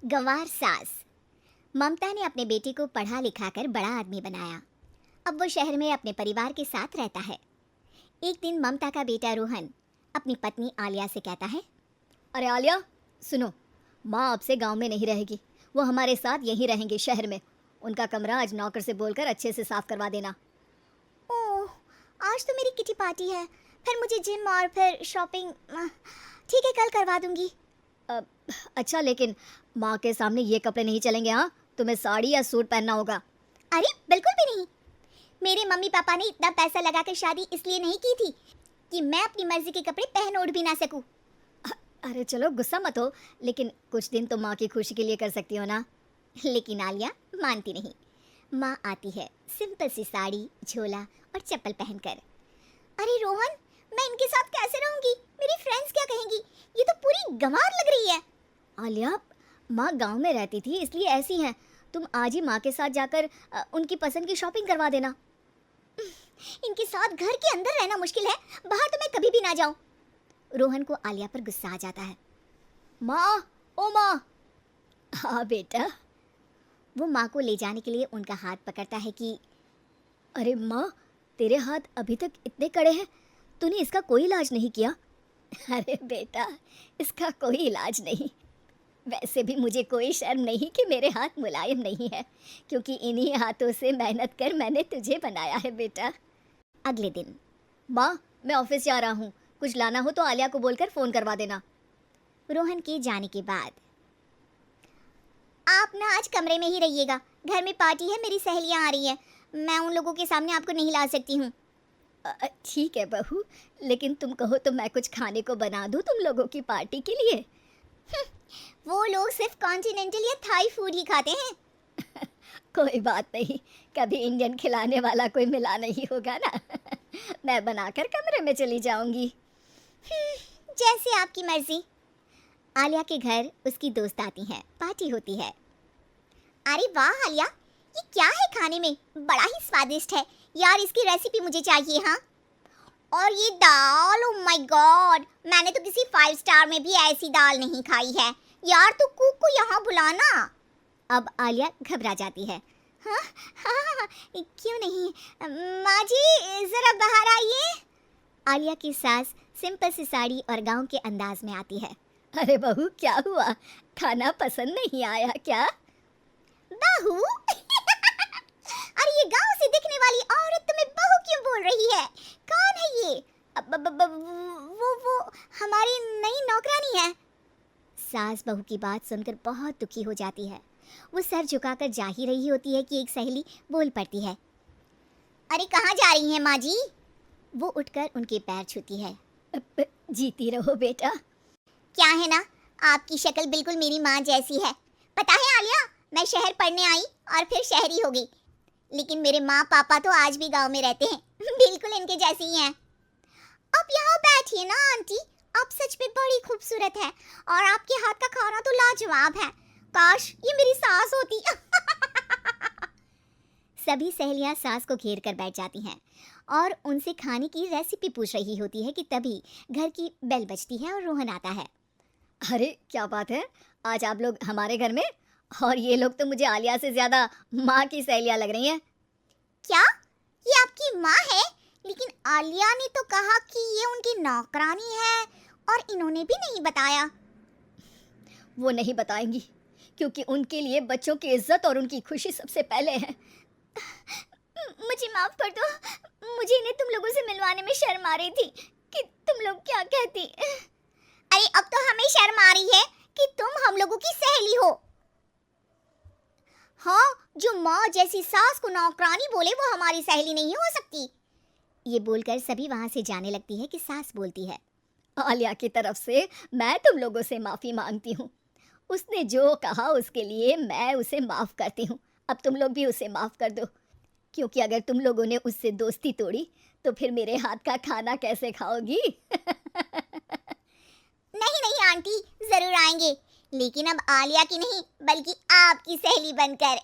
गंवार सास। ममता ने अपने बेटे को पढ़ा लिखा कर बड़ा आदमी बनाया। अब वो शहर में अपने परिवार के साथ रहता है। एक दिन ममता का बेटा रोहन अपनी पत्नी आलिया से कहता है, अरे आलिया, सुनो, माँ अब से गांव में नहीं रहेगी, वो हमारे साथ यहीं रहेंगे शहर में। उनका कमरा आज नौकर से बोलकर अच्छे से साफ करवा देना। ओह, आज तो मेरी किटी पार्टी है, फिर मुझे जिम और फिर शॉपिंग। ठीक है, कल करवा दूंगी। अच्छा, लेकिन माँ के सामने ये कपड़े नहीं चलेंगे। हाँ, तुम्हें साड़ी या सूट पहनना होगा। अरे बिल्कुल भी नहीं। मेरे मम्मी पापा ने इतना पैसा लगाकर शादी इसलिए नहीं की थी कि मैं अपनी मर्जी के कपड़े पहन ओढ़ भी ना सकूं। अरे चलो, गुस्सा मत हो, लेकिन कुछ दिन तो माँ की खुशी के लिए कर सकती हो ना। लेकिन आलिया मानती नहीं। माँ आती है सिंपल सी साड़ी, झोला और चप्पल पहनकर। अरे रोहन, मैं इनके साथ कैसे रहूंगी? मेरी फ्रेंड्स क्या कहेंगी? ये तो पूरी गंवार लग रही है। आलिया, माँ गांव में रहती थी इसलिए ऐसी हैं। तुम आज ही माँ के साथ जाकर उनकी पसंद की शॉपिंग करवा देना। इनके साथ घर के अंदर रहना मुश्किल है, बाहर तो मैं कभी भी ना जाऊं। रोहन को आलिया पर गुस्सा आ जाता है। माँ, ओ माँ। हाँ बेटा। वो माँ को ले जाने के लिए उनका हाथ पकड़ता है कि अरे माँ, तेरे हाथ अभी तक इतने कड़े हैं, तूने इसका कोई इलाज नहीं किया? अरे बेटा, इसका कोई इलाज नहीं। वैसे भी मुझे कोई शर्म नहीं कि मेरे हाथ मुलायम नहीं है, क्योंकि इन्हीं हाथों से मेहनत कर मैंने तुझे बनाया है बेटा। अगले दिन। माँ, मैं ऑफिस जा रहा हूँ, कुछ लाना हो तो आलिया को बोलकर फ़ोन करवा देना। रोहन के जाने के बाद, आप ना आज कमरे में ही रहिएगा, घर में पार्टी है, मेरी सहेलियां आ रही हैं, मैं उन लोगों के सामने आपको नहीं ला सकती हूँ। ठीक है बहू, लेकिन तुम कहो तो मैं कुछ खाने को बना दूँ तुम लोगों की पार्टी के लिए। वो लोग सिर्फ कॉन्टिनेंटल या थाई फूड ही खाते हैं। कोई बात नहीं, कभी इंडियन खिलाने वाला कोई मिला नहीं होगा ना। मैं बनाकर कमरे में चली जाऊंगी। जैसे आपकी मर्जी। आलिया के घर उसकी दोस्त आती हैं, पार्टी होती है। अरे वाह आलिया, ये क्या है खाने में? बड़ा ही स्वादिष्ट है यार, इसकी रेसिपी मुझे चाहिए। हाँ, और ये दाल, ओह माय गॉड, मैंने तो किसी 5 स्टार में भी ऐसी दाल नहीं खाई है यार, तू कुक को यहाँ बुलाना। अब आलिया घबरा जाती है। हाँ हाँ, क्यों नहीं, माँ जी जरा बाहर आइए। आलिया की सास सिंपल सी साड़ी और गांव के अंदाज में आती है। अरे बहू, क्या हुआ? खाना पसंद नहीं आया क्या? बहू? अरे ये गांव से दिखने वाली औरत तुम्हें बहू क्यों बोल रही है? कौन है ये? वो हमारी नई नौकरानी है। सास बहू की बात सुनकर बहुत दुखी हो जाती है। वो सर झुकाकर जा ही रही होती है कि एक सहेली बोल पड़ती है। अरे कहाँ जा रही हैं माँ जी? वो उठकर उनके पैर छूती है। जीती रहो बेटा। क्या है ना, आपकी शक्ल बिल्कुल मेरी माँ जैसी है। पता है आलिया, मैं शहर पढ़ने आई और फिर शहरी हो गई, लेकिन मेरे माँ पापा तो आज भी गांव में रहते हैं, बिल्कुल इनके जैसे ही हैं। आप यहाँ बैठिए ना आंटी, आप सच में बड़ी खूबसूरत है और आपके हाथ का खाना तो लाजवाब है। काश ये मेरी सास होती। सभी सहेलियां सास को घेर कर बैठ जाती हैं और उनसे खाने की रेसिपी पूछ रही होती है कि तभी घर की बेल बजती है और रोहन आता है। अरे क्या बात है, आज आप लोग हमारे घर में? और ये लोग तो मुझे आलिया से ज़्यादा माँ की सहेलियाँ लग रही हैं। क्या ये आपकी माँ है? लेकिन आलिया ने तो कहा कि ये उनकी नौकरानी है और इन्होंने भी नहीं बताया। वो नहीं बताएंगी, क्योंकि उनके लिए बच्चों की इज्जत और उनकी खुशी सबसे पहले है। मुझे माफ कर दो, मुझे इन्हें तुम लोगों से मिलवाने में शर्म आ रही थी कि तुम लोग क्या कहती। अरे अब तो हमें शर्म आ रही है कि तुम हम लोगों की सहेली हो। हाँ, जो माँ जैसी सास को नौकरानी बोले वो हमारी सहेली नहीं हो सकती। ये बोलकर सभी वहां से जाने लगती है कि सास बोलती है। आलिया की तरफ से मैं तुम लोगों से माफ़ी मांगती हूँ। उसने जो कहा उसके लिए मैं उसे माफ़ करती हूँ। अब तुम लोग भी उसे माफ़ कर दो, क्योंकि अगर तुम लोगों ने उससे दोस्ती तोड़ी तो फिर मेरे हाथ का खाना कैसे खाओगी? नहीं नहीं आंटी, जरूर आएंगे, लेकिन अब आलिया की नहीं बल्कि आपकी सहेली बनकर।